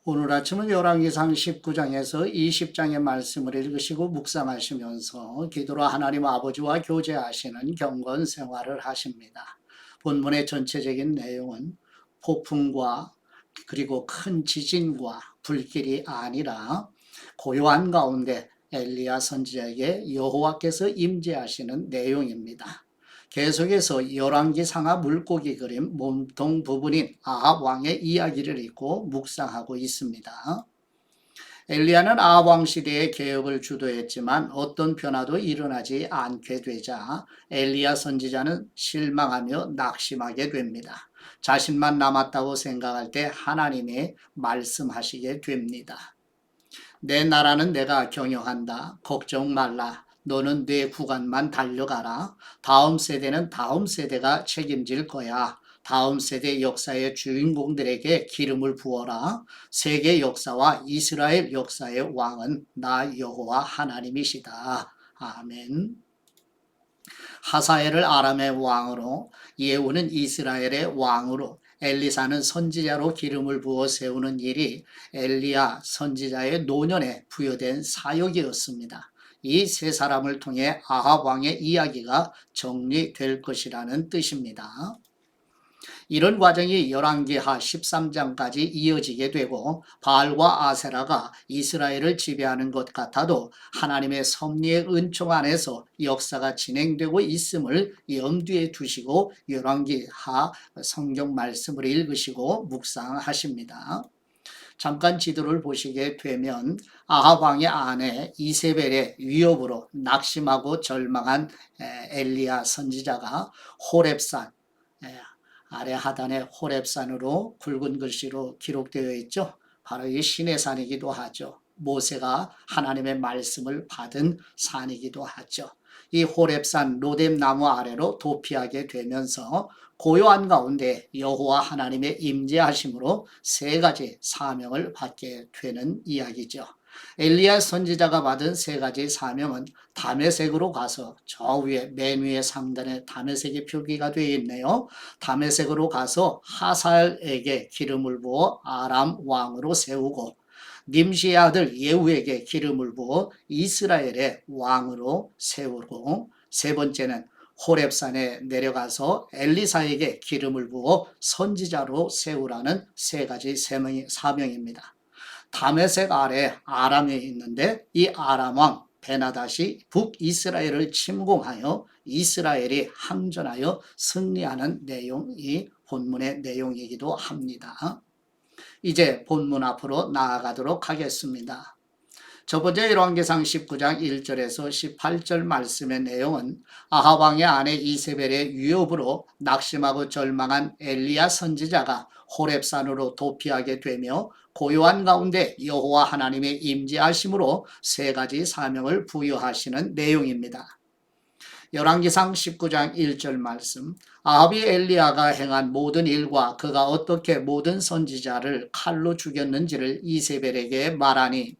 오늘 아침은 열왕기상 19장에서 20장의 말씀을 읽으시고 묵상하시면서 기도로 하나님 아버지와 교제하시는 경건 생활을 하십니다. 본문의 전체적인 내용은 폭풍과 그리고 큰 지진과 불길이 아니라 고요한 가운데 엘리야 선지자에게 여호와께서 임재하시는 내용입니다. 계속해서 열왕기상하 물고기 그림 몸통 부분인 아합 왕의 이야기를 읽고 묵상하고 있습니다. 엘리야는 아합 왕 시대의 개혁을 주도했지만 어떤 변화도 일어나지 않게 되자 엘리야 선지자는 실망하며 낙심하게 됩니다. 자신만 남았다고 생각할 때 하나님이 말씀하시게 됩니다. 내 나라는 내가 경영한다. 걱정 말라. 너는 내 구간만 달려가라. 다음 세대는 다음 세대가 책임질 거야. 다음 세대 역사의 주인공들에게 기름을 부어라. 세계 역사와 이스라엘 역사의 왕은 나 여호와 하나님이시다. 아멘. 하사엘을 아람의 왕으로, 예후는 이스라엘의 왕으로, 엘리사는 선지자로 기름을 부어 세우는 일이 엘리야 선지자의 노년에 부여된 사역이었습니다. 이 세 사람을 통해 아합 왕의 이야기가 정리될 것이라는 뜻입니다. 이런 과정이 열왕기하 13장까지 이어지게 되고 바알과 아세라가 이스라엘을 지배하는 것 같아도 하나님의 섭리의 은총 안에서 역사가 진행되고 있음을 염두에 두시고 열왕기하 성경 말씀을 읽으시고 묵상하십니다. 잠깐 지도를 보시게 되면 아합 왕의 아내 이세벨의 위협으로 낙심하고 절망한 엘리야 선지자가 호렙산, 아래 하단에 호렙산으로 굵은 글씨로 기록되어 있죠. 바로 이 신의 산이기도 하죠. 모세가 하나님의 말씀을 받은 산이기도 하죠. 이 호렙산 로뎀나무 아래로 도피하게 되면서 고요한 가운데 여호와 하나님의 임재하심으로 세 가지 사명을 받게 되는 이야기죠. 엘리야 선지자가 받은 세 가지 사명은 다메섹으로 가서 저 위에 맨 위에 상단에 다메섹의 표기가 되어 있네요. 다메섹으로 가서 하사엘에게 기름을 부어 아람 왕으로 세우고 님시의 아들 예후에게 기름을 부어 이스라엘의 왕으로 세우고 세 번째는 호렙산에 내려가서 엘리사에게 기름을 부어 선지자로 세우라는 세 가지 사명입니다. 다메섹 아래 아람이 있는데 이 아람 왕 베나닷이 북이스라엘을 침공하여 이스라엘이 항전하여 승리하는 내용이 본문의 내용이기도 합니다. 이제 본문 앞으로 나아가도록 하겠습니다. 첫 번째 열왕기상 19장 1절에서 18절 말씀의 내용은 아합 왕의 아내 이세벨의 위협으로 낙심하고 절망한 엘리야 선지자가 호렙산으로 도피하게 되며 고요한 가운데 여호와 하나님의 임재하심으로 세 가지 사명을 부여하시는 내용입니다. 열왕기상 19장 1절 말씀, 아합이 엘리야가 행한 모든 일과 그가 어떻게 모든 선지자를 칼로 죽였는지를 이세벨에게 말하니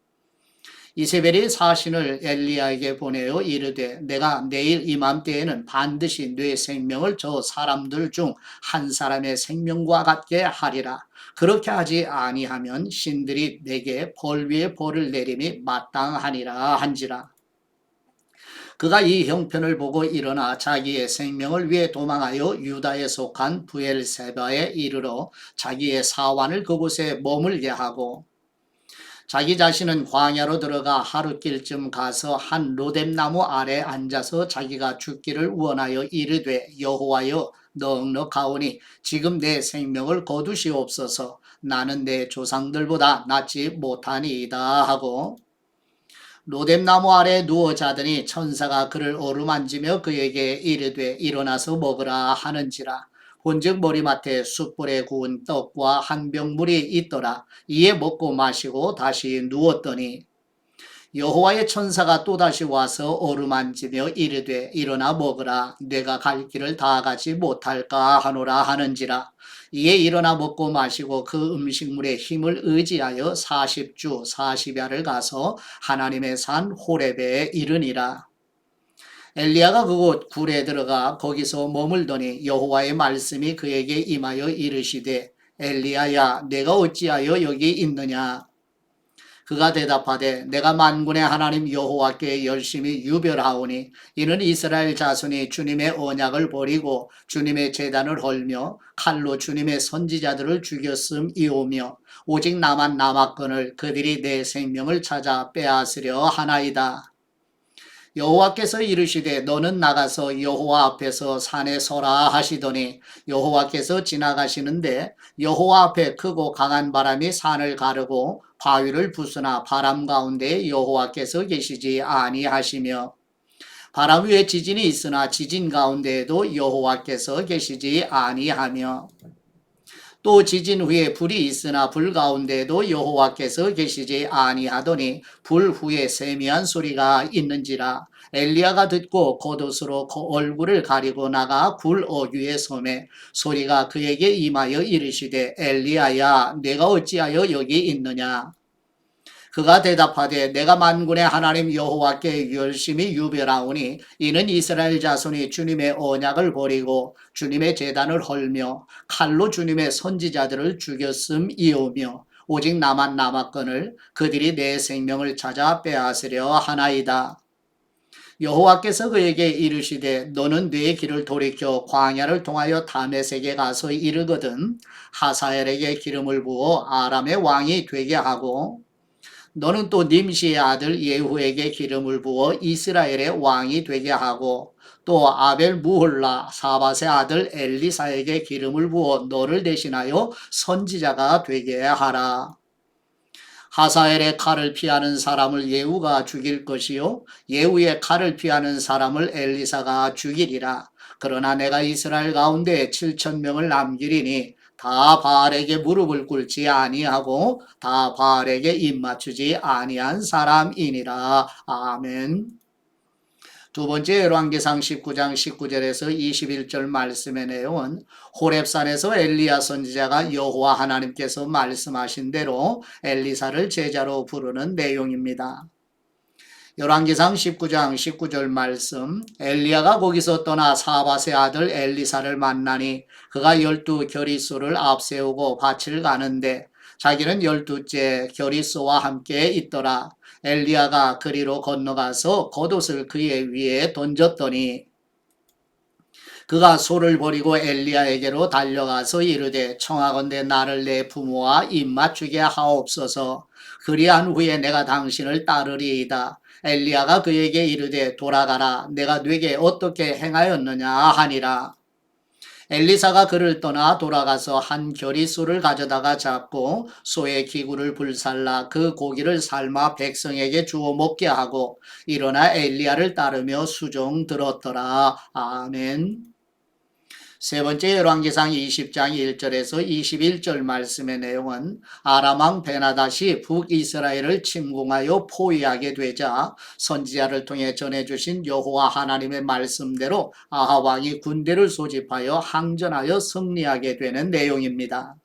이세벨이 사신을 엘리야에게 보내어 이르되 내가 내일 이맘때에는 반드시 네 생명을 저 사람들 중 한 사람의 생명과 같게 하리라. 그렇게 하지 아니하면 신들이 내게 벌 위에 벌을 내림이 마땅하니라 한지라. 그가 이 형편을 보고 일어나 자기의 생명을 위해 도망하여 유다에 속한 부엘세바에 이르러 자기의 사환을 그곳에 머물게 하고 자기 자신은 광야로 들어가 하룻길쯤 가서 한 로뎀나무 아래 앉아서 자기가 죽기를 원하여 이르되 여호와여 넉넉하오니 지금 내 생명을 거두시옵소서. 나는 내 조상들보다 낫지 못하니이다 하고 로뎀나무 아래 누워 자더니 천사가 그를 어루만지며 그에게 이르되 일어나서 먹으라 하는지라. 본즉 머리맡에 숯불에 구운 떡과 한 병 물이 있더라. 이에 먹고 마시고 다시 누웠더니 여호와의 천사가 또다시 와서 어루만지며 이르되 일어나 먹으라. 내가 갈 길을 다 가지 못할까 하노라 하는지라. 이에 일어나 먹고 마시고 그 음식물의 힘을 의지하여 40주 40야를 가서 하나님의 산 호렙에 이르니라. 엘리야가 그곳 굴에 들어가 거기서 머물더니 여호와의 말씀이 그에게 임하여 이르시되 엘리야야 내가 어찌하여 여기 있느냐. 그가 대답하되 내가 만군의 하나님 여호와께 열심히 유별하오니 이는 이스라엘 자손이 주님의 언약을 버리고 주님의 제단을 헐며 칼로 주님의 선지자들을 죽였음이오며 오직 나만 남았거늘 그들이 내 생명을 찾아 빼앗으려 하나이다. 여호와께서 이르시되 너는 나가서 여호와 앞에서 산에 서라 하시더니 여호와께서 지나가시는데 여호와 앞에 크고 강한 바람이 산을 가르고 바위를 부수나 바람 가운데 여호와께서 계시지 아니하시며 바람 위에 지진이 있으나 지진 가운데에도 여호와께서 계시지 아니하며 또 지진 후에 불이 있으나 불 가운데에도 여호와께서 계시지 아니하더니 불 후에 세미한 소리가 있는지라. 엘리야가 듣고 겉옷으로 얼굴을 가리고 나가 굴 어귀에 서매 소리가 그에게 임하여 이르시되 엘리야야 내가 어찌하여 여기 있느냐. 그가 대답하되 내가 만군의 하나님 여호와께 열심히 유별하오니 이는 이스라엘 자손이 주님의 언약을 버리고 주님의 제단을 헐며 칼로 주님의 선지자들을 죽였음이오며 오직 나만 남았거늘 그들이 내 생명을 찾아 빼앗으려 하나이다. 여호와께서 그에게 이르시되 너는 네 길을 돌이켜 광야를 통하여 다메섹에 가서 이르거든 하사엘에게 기름을 부어 아람의 왕이 되게 하고 너는 또 님시의 아들 예후에게 기름을 부어 이스라엘의 왕이 되게 하고 또 아벨 무홀라 사밧의 아들 엘리사에게 기름을 부어 너를 대신하여 선지자가 되게 하라. 하사엘의 칼을 피하는 사람을 예후가 죽일 것이요 예후의 칼을 피하는 사람을 엘리사가 죽이리라. 그러나 내가 이스라엘 가운데 7,000명을 남기리니 다 바알에게 무릎을 꿇지 아니하고 다 바알에게 입맞추지 아니한 사람이니라. 아멘. 두 번째 열왕기상 19장 19절에서 21절 말씀의 내용은 호렙산에서 엘리야 선지자가 여호와 하나님께서 말씀하신 대로 엘리사를 제자로 부르는 내용입니다. 열왕기상 19장 19절 말씀 엘리야가 거기서 떠나 사밧의 아들 엘리사를 만나니 그가 12 겨리소를 앞세우고 밭을 가는데 자기는 12째 겨리소와 함께 있더라. 엘리야가 그리로 건너가서 겉옷을 그의 위에 던졌더니 그가 소를 버리고 엘리야에게로 달려가서 이르되 청하건대 나를 내 부모와 입맞추게 하옵소서. 그리한 후에 내가 당신을 따르리이다. 엘리야가 그에게 이르되 돌아가라. 내가 네게 어떻게 행하였느냐 하니라. 엘리사가 그를 떠나 돌아가서 한 겨리소를 가져다가 잡고 소의 기구를 불살라 그 고기를 삶아 백성에게 주어 먹게 하고 일어나 엘리야를 따르며 수종 들었더라. 아멘. 세 번째 열왕기상 20장 1절에서 21절 말씀의 내용은 아람왕 베나닷이 북이스라엘을 침공하여 포위하게 되자 선지자를 통해 전해주신 여호와 하나님의 말씀대로 아합 왕이 군대를 소집하여 항전하여 승리하게 되는 내용입니다.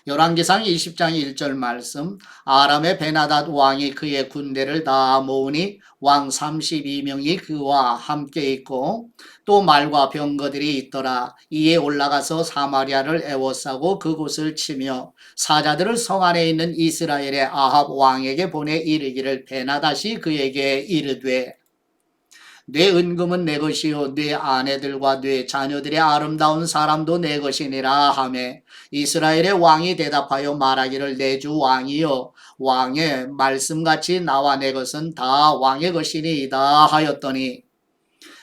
열왕기상 20장 1절 말씀 아람의 베나닷 왕이 그의 군대를 다 모으니 왕 32명이 그와 함께 있고 또 말과 병거들이 있더라. 이에 올라가서 사마리아를 에워싸고 그곳을 치며 사자들을 성 안에 있는 이스라엘의 아합 왕에게 보내 이르기를 베나닷이 그에게 이르되 네 은금은 내 것이요 네 아내들과 네 자녀들의 아름다운 사람도 내 것이니라 하매 이스라엘의 왕이 대답하여 말하기를 내 주 왕이여 왕의 말씀같이 나와 내 것은 다 왕의 것이니이다 하였더니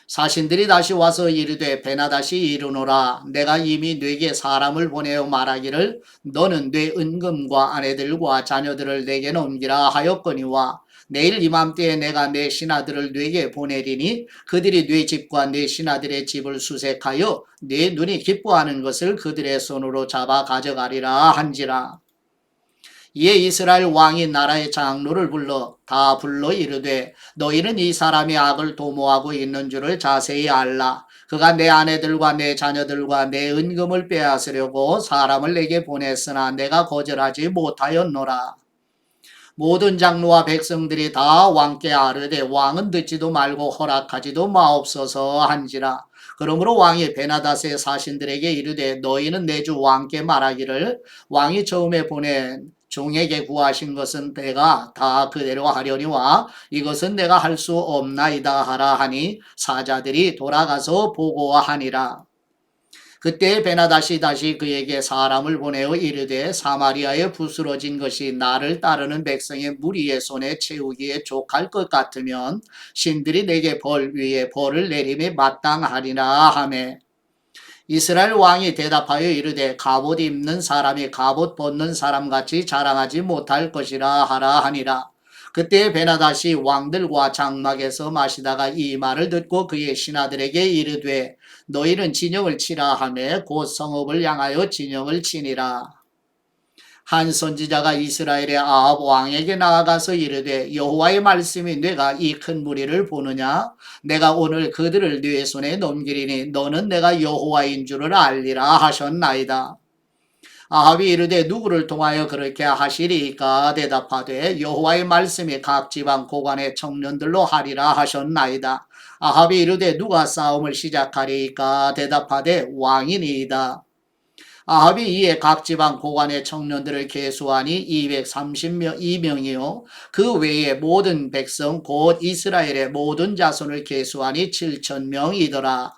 사신들이 다시 와서 이르되 베나닷이 이르노라 내가 이미 네게 사람을 보내어 말하기를 너는 네 은금과 아내들과 자녀들을 내게 넘기라 하였거니와 내일 이맘때에 내가 내 신하들을 네게 보내리니 그들이 네 집과 네 신하들의 집을 수색하여 네 눈이 기뻐하는 것을 그들의 손으로 잡아 가져가리라 한지라. 이에 이스라엘 왕이 나라의 장로를 불러 이르되 너희는 이 사람이 악을 도모하고 있는 줄을 자세히 알라. 그가 내 아내들과 내 자녀들과 내 은금을 빼앗으려고 사람을 내게 보냈으나 내가 거절하지 못하였노라. 모든 장로와 백성들이 다 왕께 아뢰되 왕은 듣지도 말고 허락하지도 마옵소서 한지라. 그러므로 왕이 베나닷의 사신들에게 이르되 너희는 내 주 왕께 말하기를 왕이 처음에 보낸 종에게 구하신 것은 내가 다 그대로 하려니와 이것은 내가 할 수 없나이다 하라 하니 사자들이 돌아가서 보고하니라. 그때 베나닷이 다시 그에게 사람을 보내어 이르되 사마리아에 부스러진 것이 나를 따르는 백성의 무리의 손에 채우기에 족할 것 같으면 신들이 내게 벌 위에 벌을 내림에 마땅하리라 하매 이스라엘 왕이 대답하여 이르되 갑옷 입는 사람이 갑옷 벗는 사람같이 자랑하지 못할 것이라 하라 하니라. 그때 베나닷이 왕들과 장막에서 마시다가 이 말을 듣고 그의 신하들에게 이르되 너희는 진영을 치라 하매 곧 성읍을 향하여 진영을 치니라. 한 선지자가 이스라엘의 아합 왕에게 나아가서 이르되 여호와의 말씀이 내가 이 큰 무리를 보느냐 내가 오늘 그들을 네 손에 넘기리니 너는 내가 여호와인 줄을 알리라 하셨나이다. 아합이 이르되 누구를 통하여 그렇게 하시리까 대답하되 여호와의 말씀이 각 지방 고관의 청년들로 하리라 하셨나이다. 아합이 이르되 누가 싸움을 시작하리까 대답하되 왕이니이다. 아합이 이에 각 지방 고관의 청년들을 계수하니 232명이요 그 외에 모든 백성 곧 이스라엘의 모든 자손을 계수하니 7,000명이더라.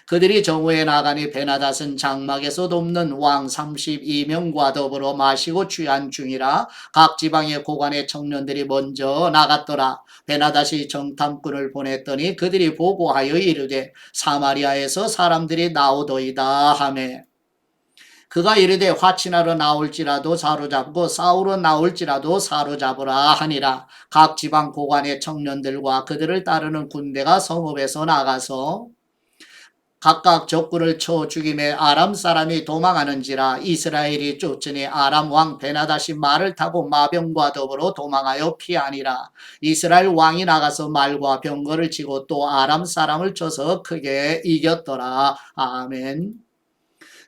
그들이 정오에 나가니 베나닷은 장막에서 돕는 왕 32명과 더불어 마시고 취한 중이라 각 지방의 고관의 청년들이 먼저 나갔더라. 베나닷이 정탐꾼을 보냈더니 그들이 보고하여 이르되 사마리아에서 사람들이 나오더이다 하매 그가 이르되 화친하러 나올지라도 사로잡고 싸우러 나올지라도 사로잡으라 하니라. 각 지방 고관의 청년들과 그들을 따르는 군대가 성읍에서 나가서 각각 적군을 쳐 죽임에 아람 사람이 도망하는지라. 이스라엘이 쫓으니 아람 왕 베나닷이 말을 타고 마병과 더불어 도망하여 피하니라. 이스라엘 왕이 나가서 말과 병거를 치고 또 아람 사람을 쳐서 크게 이겼더라. 아멘.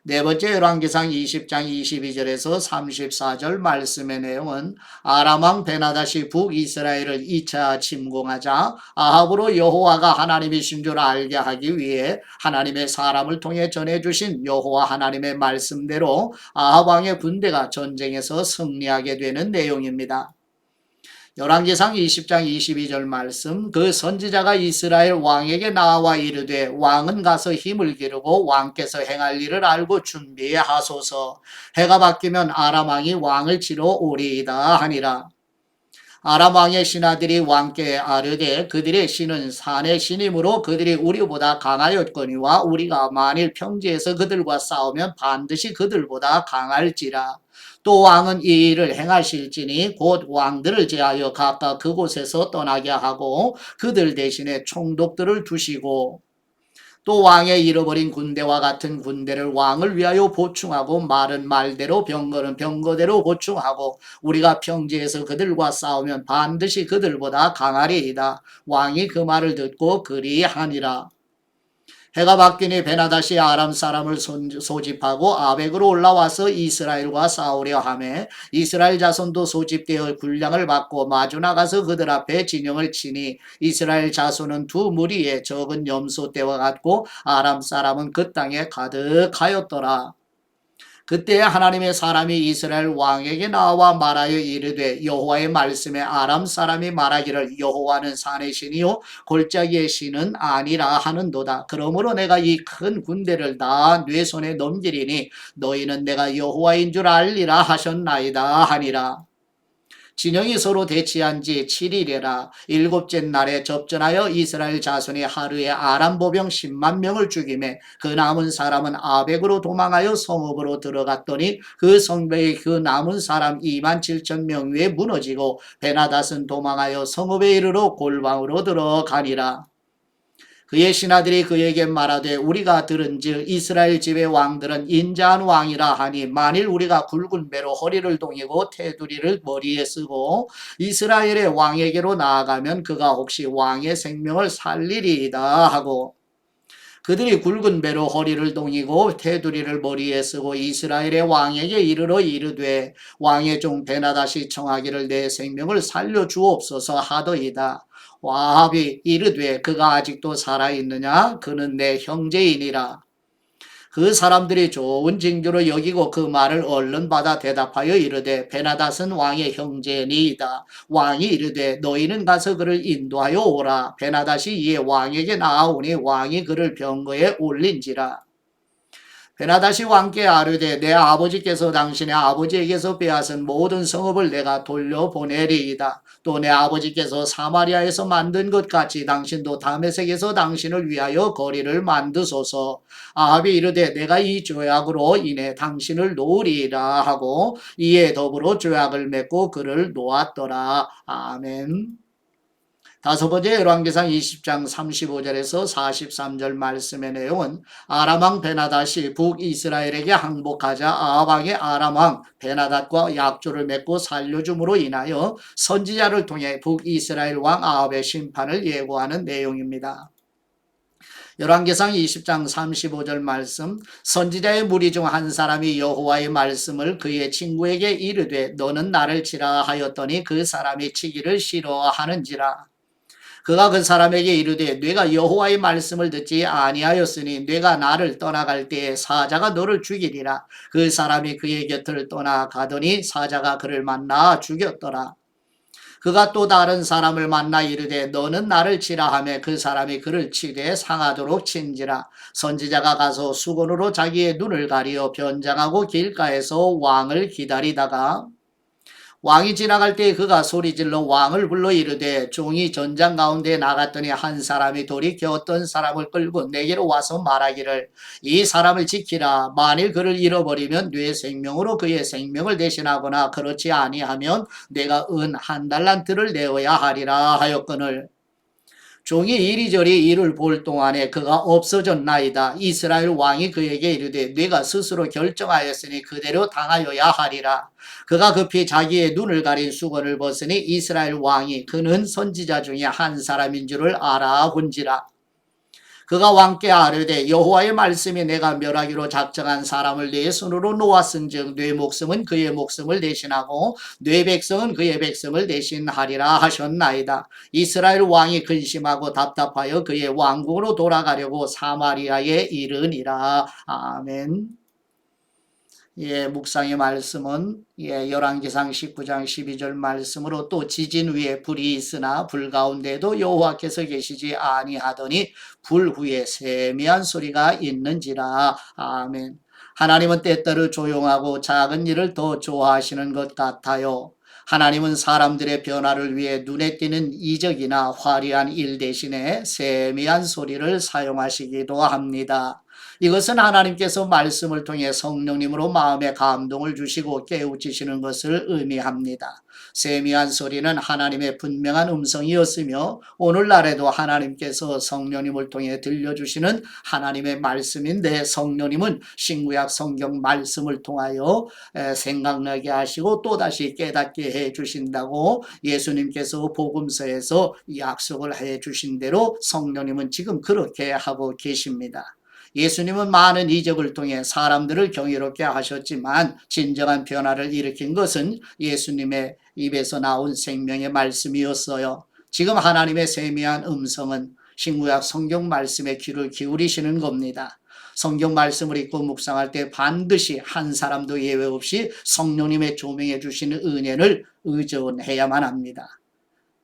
네 번째 열왕기상 20장 22절에서 34절 말씀의 내용은 아람 왕 베나닷이 북이스라엘을 2차 침공하자 아합으로 여호와가 하나님이신 줄 알게 하기 위해 하나님의 사람을 통해 전해주신 여호와 하나님의 말씀대로 아합 왕의 군대가 전쟁에서 승리하게 되는 내용입니다. 열왕기상 20장 22절 말씀 그 선지자가 이스라엘 왕에게 나와 이르되 왕은 가서 힘을 기르고 왕께서 행할 일을 알고 준비하소서. 해가 바뀌면 아람 왕이 왕을 치러 오리이다 하니라. 아람 왕의 신하들이 왕께 아뢰되 그들의 신은 산의 신이므로 그들이 우리보다 강하였거니와 우리가 만일 평지에서 그들과 싸우면 반드시 그들보다 강할지라. 또 왕은 이 일을 행하실지니 곧 왕들을 제하여 각각 그곳에서 떠나게 하고 그들 대신에 총독들을 두시고 또 왕의 잃어버린 군대와 같은 군대를 왕을 위하여 보충하고 말은 말대로 병거는 병거대로 보충하고 우리가 평지에서 그들과 싸우면 반드시 그들보다 강하리이다. 왕이 그 말을 듣고 그리하니라. 해가 바뀌니 베나닷이 아람 사람을 소집하고 아벡으로 올라와서 이스라엘과 싸우려 하매 이스라엘 자손도 소집되어 군량을 받고 마주 나가서 그들 앞에 진영을 치니 이스라엘 자손은 두 무리의 적은 염소 떼와 같고 아람 사람은 그 땅에 가득하였더라. 그때 하나님의 사람이 이스라엘 왕에게 나와 말하여 이르되 여호와의 말씀에 아람 사람이 말하기를 여호와는 산의 신이요 골짜기의 신은 아니라 하는도다. 그러므로 내가 이 큰 군대를 다 네 손에 넘기리니 너희는 내가 여호와인 줄 알리라 하셨나이다 하니라. 진영이 서로 대치한 지 7일이라. 일곱째 날에 접전하여 이스라엘 자손이 하루에 아람 보병 10만 명을 죽이매 그 남은 사람은 아벡으로 도망하여 성읍으로 들어갔더니 그 성벽이 그 남은 사람 2만 7천 명 위에 무너지고 베나닷은 도망하여 성읍에 이르러 골방으로 들어가니라. 그의 신하들이 그에게 말하되 우리가 들은즉 이스라엘 집의 왕들은 인자한 왕이라 하니 만일 우리가 굵은 배로 허리를 동이고 테두리를 머리에 쓰고 이스라엘의 왕에게로 나아가면 그가 혹시 왕의 생명을 살리리이다 하고 그들이 굵은 배로 허리를 동이고 테두리를 머리에 쓰고 이스라엘의 왕에게 이르러 이르되 왕의 종 베나닷이 청하기를 내 생명을 살려주옵소서 하더이다. 와합이 이르되 그가 아직도 살아있느냐? 그는 내 형제이니라. 그 사람들이 좋은 징조로 여기고 그 말을 얼른 받아 대답하여 이르되 베나닷은 왕의 형제니이다. 왕이 이르되 너희는 가서 그를 인도하여 오라. 베나닷이 이에 왕에게 나아오니 왕이 그를 병거에 올린지라. 베나닷이 왕께 아뢰되 내 아버지께서 당신의 아버지에게서 빼앗은 모든 성읍을 내가 돌려보내리이다. 또 내 아버지께서 사마리아에서 만든 것 같이 당신도 다메섹에서 당신을 위하여 거리를 만드소서. 아합이 이르되 내가 이 조약으로 인해 당신을 놓으리라 하고 이에 더불어 조약을 맺고 그를 놓았더라. 아멘. 다섯 번째 열왕기상 20장 35절에서 43절 말씀의 내용은 아람왕 베나닷이 북이스라엘에게 항복하자 아합왕의 아람왕 베나닷과 약조를 맺고 살려줌으로 인하여 선지자를 통해 북이스라엘 왕 아합의 심판을 예고하는 내용입니다. 열왕기상 20장 35절 말씀 선지자의 무리 중 한 사람이 여호와의 말씀을 그의 친구에게 이르되 너는 나를 치라 하였더니 그 사람이 치기를 싫어하는지라. 그가 그 사람에게 이르되 네가 여호와의 말씀을 듣지 아니하였으니 네가 나를 떠나갈 때에 사자가 너를 죽이리라. 그 사람이 그의 곁을 떠나가더니 사자가 그를 만나 죽였더라. 그가 또 다른 사람을 만나 이르되 너는 나를 치라 하매 그 사람이 그를 치되 상하도록 친지라. 선지자가 가서 수건으로 자기의 눈을 가리어 변장하고 길가에서 왕을 기다리다가 왕이 지나갈 때 그가 소리질러 왕을 불러 이르되 종이 전장 가운데 나갔더니 한 사람이 돌이켜 어떤 사람을 끌고 내게로 와서 말하기를 이 사람을 지키라. 만일 그를 잃어버리면 네 생명으로 그의 생명을 대신하거나 그렇지 아니하면 내가 은 한 달란트를 내어야 하리라 하였거늘 종이 이리저리 이를 볼 동안에 그가 없어졌나이다. 이스라엘 왕이 그에게 이르되 네가 스스로 결정하였으니 그대로 당하여야 하리라. 그가 급히 자기의 눈을 가린 수건을 벗으니 이스라엘 왕이 그는 선지자 중에 한 사람인 줄을 알아본지라. 그가 왕께 아뢰되 여호와의 말씀이 내가 멸하기로 작정한 사람을 네 손으로 놓았은즉 네 목숨은 그의 목숨을 대신하고 네 백성은 그의 백성을 대신하리라 하셨나이다. 이스라엘 왕이 근심하고 답답하여 그의 왕국으로 돌아가려고 사마리아에 이르니라. 아멘. 예, 묵상의 말씀은 열왕기상 19장 12절 말씀으로 또 지진 위에 불이 있으나 불 가운데도 여호와께서 계시지 아니하더니 불 후에 세미한 소리가 있는지라. 아멘. 하나님은 때때로 조용하고 작은 일을 더 좋아하시는 것 같아요. 하나님은 사람들의 변화를 위해 눈에 띄는 이적이나 화려한 일 대신에 세미한 소리를 사용하시기도 합니다. 이것은 하나님께서 말씀을 통해 성령님으로 마음에 감동을 주시고 깨우치시는 것을 의미합니다. 세미한 소리는 하나님의 분명한 음성이었으며 오늘날에도 하나님께서 성령님을 통해 들려주시는 하나님의 말씀인데 성령님은 신구약 성경 말씀을 통하여 생각나게 하시고 또다시 깨닫게 해주신다고 예수님께서 복음서에서 약속을 해주신 대로 성령님은 지금 그렇게 하고 계십니다. 예수님은 많은 이적을 통해 사람들을 경이롭게 하셨지만 진정한 변화를 일으킨 것은 예수님의 입에서 나온 생명의 말씀이었어요. 지금 하나님의 세미한 음성은 신구약 성경 말씀에 귀를 기울이시는 겁니다. 성경 말씀을 읽고 묵상할 때 반드시 한 사람도 예외 없이 성령님의 조명해 주시는 은혜를 의존해야만 합니다.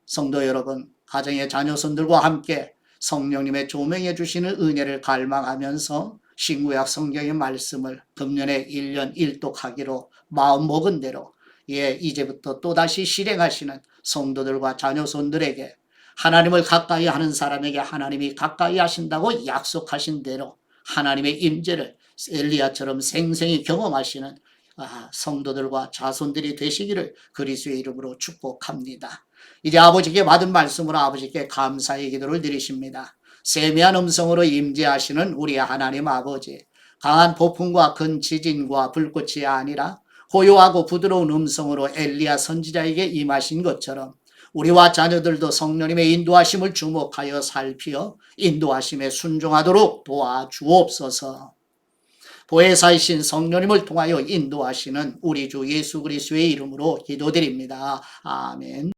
성도 여러분, 가정의 자녀손들과 함께 성령님의 조명해 주시는 은혜를 갈망하면서 신구약 성경의 말씀을 금년에 1년 1독하기로 마음먹은 대로 이제부터 또다시 실행하시는 성도들과 자녀손들에게 하나님을 가까이 하는 사람에게 하나님이 가까이 하신다고 약속하신 대로 하나님의 임재를 엘리야처럼 생생히 경험하시는 성도들과 자손들이 되시기를 그리스도의 이름으로 축복합니다. 이제 아버지께 받은 말씀으로 아버지께 감사의 기도를 드리십니다. 세미한 음성으로 임재하시는 우리 하나님 아버지, 강한 폭풍과 큰 지진과 불꽃이 아니라 고요하고 부드러운 음성으로 엘리야 선지자에게 임하신 것처럼 우리와 자녀들도 성령님의 인도하심을 주목하여 살피어 인도하심에 순종하도록 도와주옵소서. 보혜사이신 성령님을 통하여 인도하시는 우리 주 예수 그리스도의 이름으로 기도드립니다. 아멘.